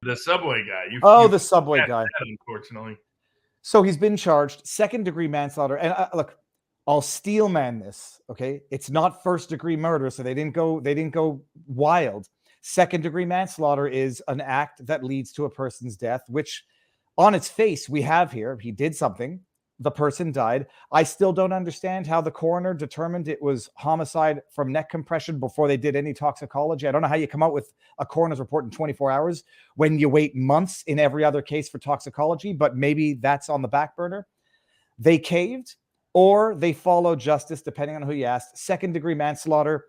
The subway guy. The subway guy. That, unfortunately. So he's been charged second-degree manslaughter. And look, I'll steel man this. Okay, it's not first-degree murder, so they didn't go wild. Second-degree manslaughter is an act that leads to a person's death, which, on its face, we have here. He did something. The person died. I still don't understand how the coroner determined it was homicide from neck compression before they did any toxicology. I don't know how you come out with a coroner's report in 24 hours when you wait months in every other case for toxicology, but maybe that's on the back burner. They caved or they followed justice, depending on who you asked. Second-degree manslaughter.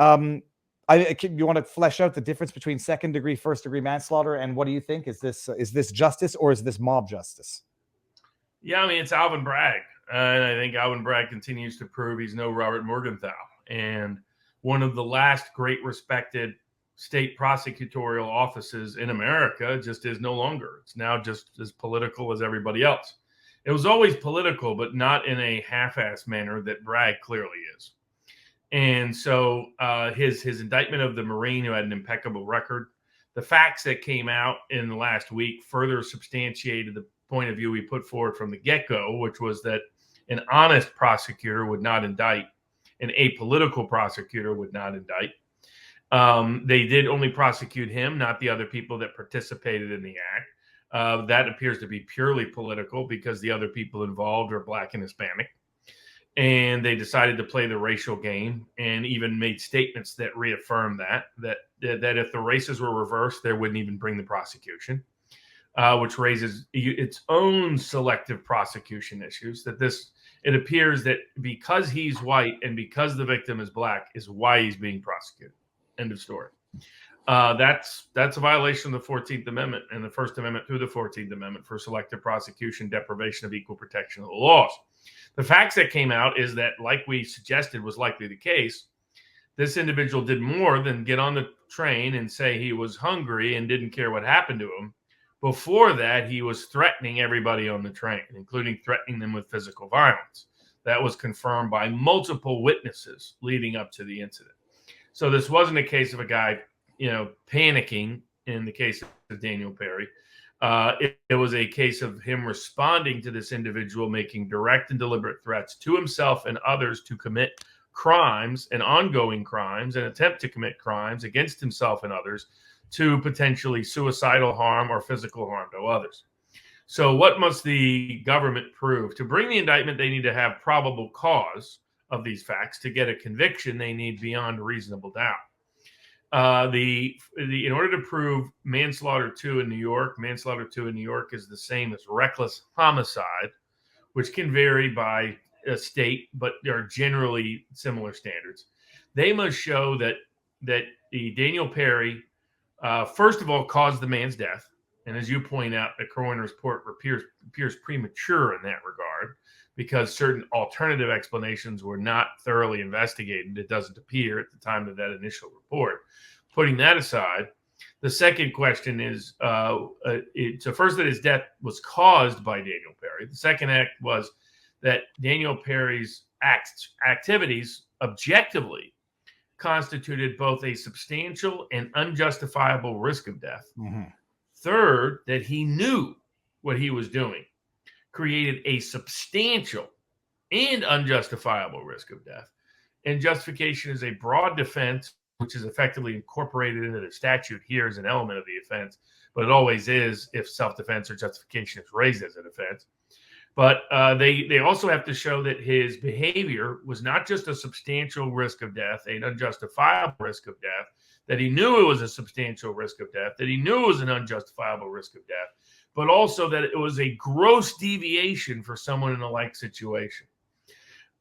You want to flesh out the difference between second-degree, first-degree manslaughter, and what do you think? Is this justice or is this mob justice? Yeah, I mean, it's Alvin Bragg. And I think Alvin Bragg continues to prove he's no Robert Morgenthau. And one of the last great respected state prosecutorial offices in America just is no longer. It's now just as political as everybody else. It was always political, but not in a half-assed manner that Bragg clearly is. And so his indictment of the Marine who had an impeccable record, the facts that came out in the last week further substantiated the point of view we put forward from the get-go, which was that an honest prosecutor would not indict, an apolitical prosecutor would not indict. They did only prosecute him, not the other people that participated in the act. That appears to be purely political because the other people involved are Black and Hispanic. And they decided to play the racial game and even made statements that reaffirmed that if the races were reversed, they wouldn't even bring the prosecution. Which raises its own selective prosecution issues. It appears that because he's white and because the victim is Black is why he's being prosecuted. End of story. That's a violation of the 14th Amendment and the First Amendment through the 14th Amendment for selective prosecution, deprivation of equal protection of the laws. The facts that came out is that, like we suggested was likely the case, this individual did more than get on the train and say he was hungry and didn't care what happened to him. Before that, he was threatening everybody on the train, including threatening them with physical violence. That was confirmed by multiple witnesses leading up to the incident. So this wasn't a case of a guy, panicking in the case of Daniel Perry. It was a case of him responding to this individual, making direct and deliberate threats to himself and others to commit crimes and ongoing crimes and attempt to commit crimes against himself and others to potentially suicidal harm or physical harm to others. So what must the government prove? To bring the indictment, they need to have probable cause of these facts. To get a conviction, they need beyond reasonable doubt. In order to prove manslaughter 2 in New York, manslaughter 2 in New York is the same as reckless homicide, which can vary by a state, but are generally similar standards. They must show that the Daniel Perry, first of all, caused the man's death. And as you point out, the coroner's report appears premature in that regard because certain alternative explanations were not thoroughly investigated. It doesn't appear at the time of that initial report. Putting that aside, the second question is, so first that his death was caused by Daniel Perry. The second act was that Daniel Perry's activities objectively constituted both a substantial and unjustifiable risk of death. Mm-hmm. Third, that he knew what he was doing created a substantial and unjustifiable risk of death. And justification is a broad defense, which is effectively incorporated into the statute here as an element of the offense, but it always is if self-defense or justification is raised as a defense. But they also have to show that his behavior was not just a substantial risk of death, an unjustifiable risk of death, that he knew it was a substantial risk of death, that he knew it was an unjustifiable risk of death, but also that it was a gross deviation for someone in a like situation.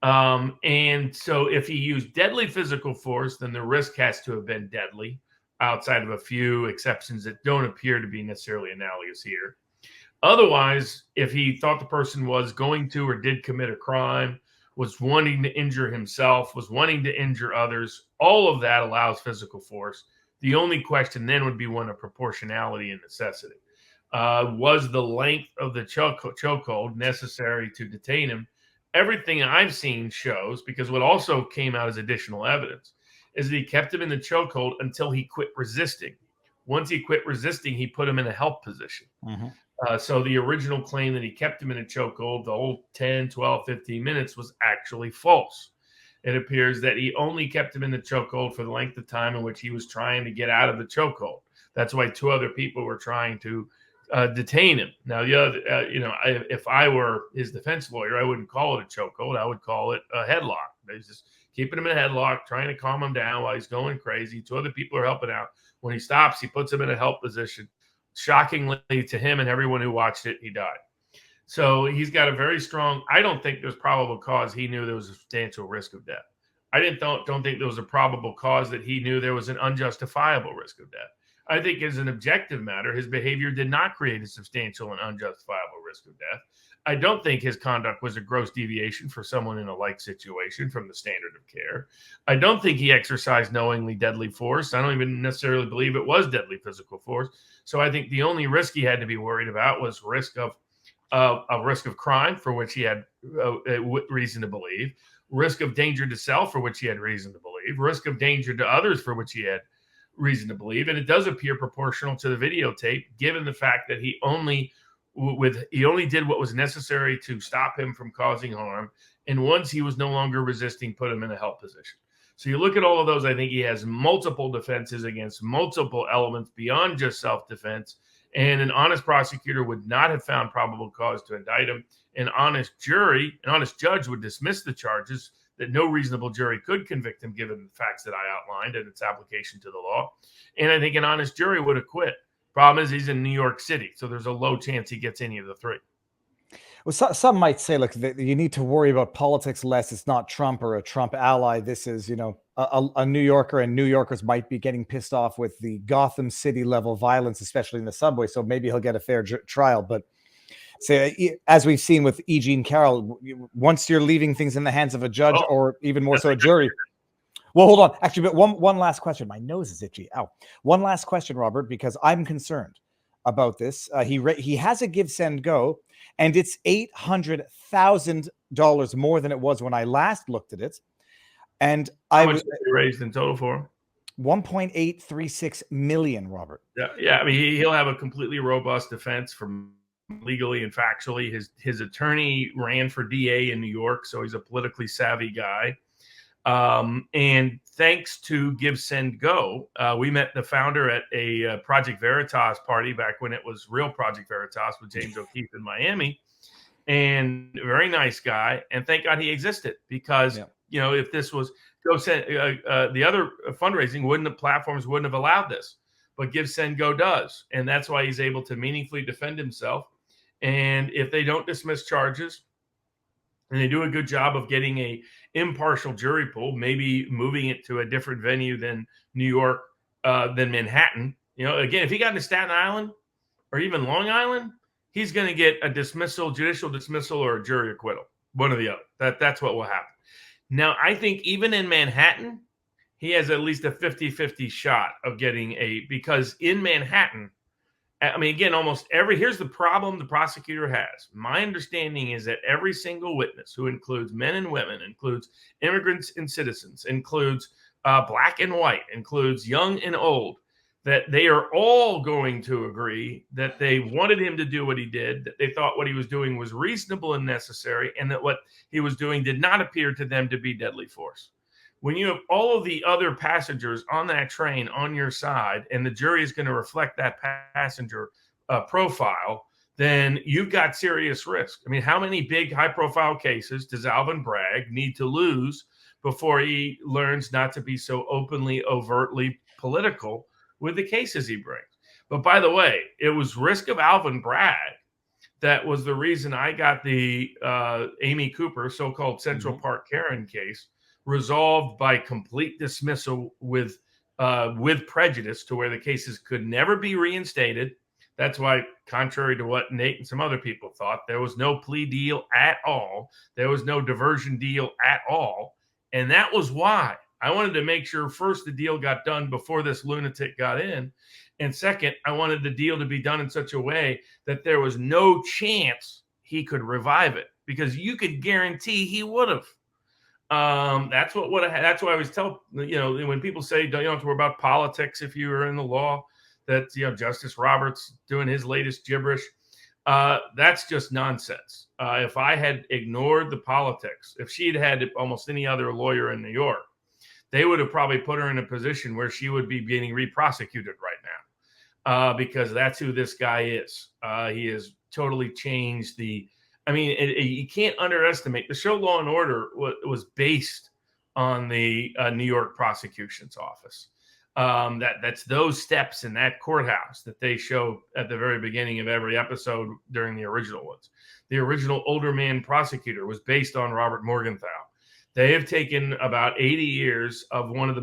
And so if he used deadly physical force, then the risk has to have been deadly, outside of a few exceptions that don't appear to be necessarily analogous here. Otherwise, if he thought the person was going to or did commit a crime, was wanting to injure himself, was wanting to injure others, all of that allows physical force. The only question then would be one of proportionality and necessity. Was the length of the chokehold necessary to detain him? Everything I've seen shows, because what also came out as additional evidence, is that he kept him in the chokehold until he quit resisting. Once he quit resisting, he put him in a help position. So the original claim that he kept him in a chokehold the whole 10, 12, 15 minutes was actually false. It appears that he only kept him in the chokehold for the length of time in which he was trying to get out of the chokehold. That's why two other people were trying to detain him. Now, the other, if I were his defense lawyer, I wouldn't call it a chokehold. I would call it a headlock. He's just keeping him in a headlock, trying to calm him down while he's going crazy. Two other people are helping out. When he stops, he puts him in a help position. Shockingly to him and everyone who watched it, he died. So he's got a very strong. I don't think there's probable cause he knew there was a substantial risk of death. I don't think there was a probable cause that he knew there was an unjustifiable risk of death. I think as an objective matter, his behavior did not create a substantial and unjustifiable risk of death. I don't think his conduct was a gross deviation for someone in a like situation from the standard of care. I don't think he exercised knowingly deadly force. I don't even necessarily believe it was deadly physical force. So I think the only risk he had to be worried about was risk of crime, for which he had reason to believe, risk of danger to self, for which he had reason to believe, risk of danger to others, for which he had reason to believe. And it does appear proportional to the videotape, given the fact that he only did what was necessary to stop him from causing harm. And once he was no longer resisting, put him in a help position. So you look at all of those, I think he has multiple defenses against multiple elements beyond just self-defense. And an honest prosecutor would not have found probable cause to indict him. An honest judge would dismiss the charges that no reasonable jury could convict him, given the facts that I outlined and its application to the law. And I think an honest jury would acquit. Problem is, he's in New York City, so there's a low chance he gets any of the three. Well, some might say, look, you need to worry about politics less. It's not Trump or a Trump ally. This is, a New Yorker, and New Yorkers might be getting pissed off with the Gotham City level violence, especially in the subway. So maybe he'll get a fair trial. But as we've seen with E. Jean Carroll, once you're leaving things in the hands of a judge or even more so a jury. Well, hold on. Actually, but one last question. My nose is itchy. Ow. One last question, Robert, because I'm concerned about this. He has a give, send, go, and it's $800,000 more than it was when I last looked at it. And how much raised in total for? 1.836 million, Robert. Yeah. I mean, he'll have a completely robust defense from legally and factually. His attorney ran for DA in New York, so he's a politically savvy guy. And thanks to Give, Send, Go, we met the founder at a Project Veritas party back when it was real Project Veritas with James O'Keefe in Miami. And a very nice guy. And thank God he existed, because, if this was Go, Send, the other fundraising platforms wouldn't have allowed this. But Give, Send, Go does. And that's why he's able to meaningfully defend himself. And if they don't dismiss charges, and they do a good job of getting a impartial jury pool, maybe moving it to a different venue than New York, than Manhattan. Again, if he got into Staten Island or even Long Island, he's going to get a dismissal, judicial dismissal, or a jury acquittal, one or the other. That's what will happen. Now, I think even in Manhattan, he has at least a 50-50 shot of getting because in Manhattan, I mean, again, here's the problem the prosecutor has. My understanding is that every single witness, who includes men and women, includes immigrants and citizens, includes black and white, includes young and old, that they are all going to agree that they wanted him to do what he did, that they thought what he was doing was reasonable and necessary, and that what he was doing did not appear to them to be deadly force. When you have all of the other passengers on that train on your side, and the jury is going to reflect that passenger profile, then you've got serious risk. I mean, how many big high-profile cases does Alvin Bragg need to lose before he learns not to be so openly, overtly political with the cases he brings? But by the way, it was risk of Alvin Bragg that was the reason I got the Amy Cooper, so-called Central Park Karen case, resolved by complete dismissal with prejudice, to where the cases could never be reinstated. That's why, contrary to what Nate and some other people thought, there was no plea deal at all. There was no diversion deal at all. And that was why I wanted to make sure, first, the deal got done before this lunatic got in. And second, I wanted the deal to be done in such a way that there was no chance he could revive it, because you could guarantee he would have. That's why I always tell, when people say, don't you have to worry about politics if you are in the law, that Justice Roberts doing his latest gibberish. That's just nonsense. If I had ignored the politics, if she'd had almost any other lawyer in New York, they would have probably put her in a position where she would be getting re-prosecuted right now, because that's who this guy is. He has totally changed you can't underestimate the show. Law and Order was based on the New York prosecution's office. That's those steps in that courthouse that they show at the very beginning of every episode during the original ones. The original older man prosecutor was based on Robert Morgenthau. They have taken about 80 years of one of the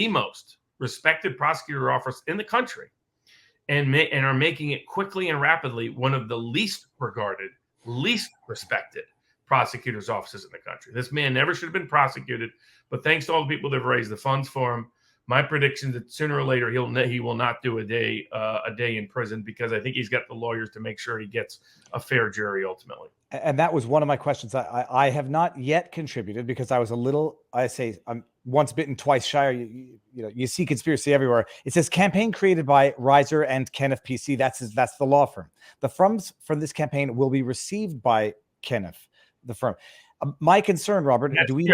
most respected prosecutor office in the country and are making it quickly and rapidly one of the least regarded, least respected prosecutors' offices in the country. This man never should have been prosecuted, but thanks to all the people that have raised the funds for him, my prediction that sooner or later he will not do a day in prison, because I think he's got the lawyers to make sure he gets a fair jury ultimately. And that was one of my questions. I have not yet contributed because I was I'm once bitten, twice shy. You see conspiracy everywhere. It says campaign created by Reiser and Kenneth PC. That's the law firm. The funds from this campaign will be received by Kenneth, the firm. My concern, Robert, do we?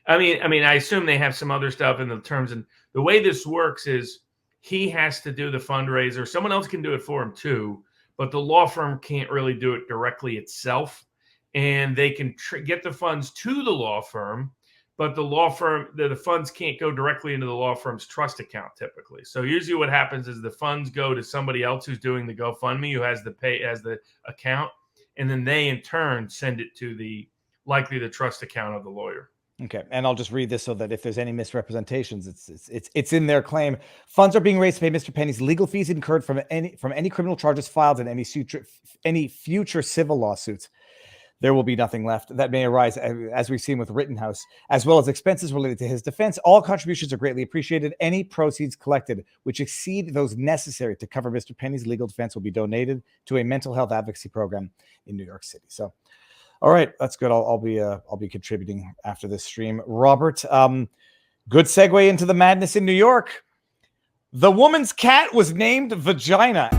I assume they have some other stuff in the terms, and the way this works is he has to do the fundraiser. Someone else can do it for him too, but the law firm can't really do it directly itself, and they can get the funds to the law firm, but the law firm, the funds can't go directly into the law firm's trust account typically. So usually what happens is the funds go to somebody else who's doing the GoFundMe, who has the account, and then they in turn send it to likely the trust account of the lawyer. Okay, and I'll just read this so that if there's any misrepresentations, it's in their claim. Funds are being raised to pay Mr. Penny's legal fees incurred from any criminal charges filed and any future civil lawsuits. There will be nothing left that may arise, as we've seen with Rittenhouse, as well as expenses related to his defense. All contributions are greatly appreciated. Any proceeds collected which exceed those necessary to cover Mr. Penny's legal defense will be donated to a mental health advocacy program in New York City. So, all right, that's good. I'll be contributing after this stream. Robert, good segue into the madness in New York. The woman's cat was named Vagina.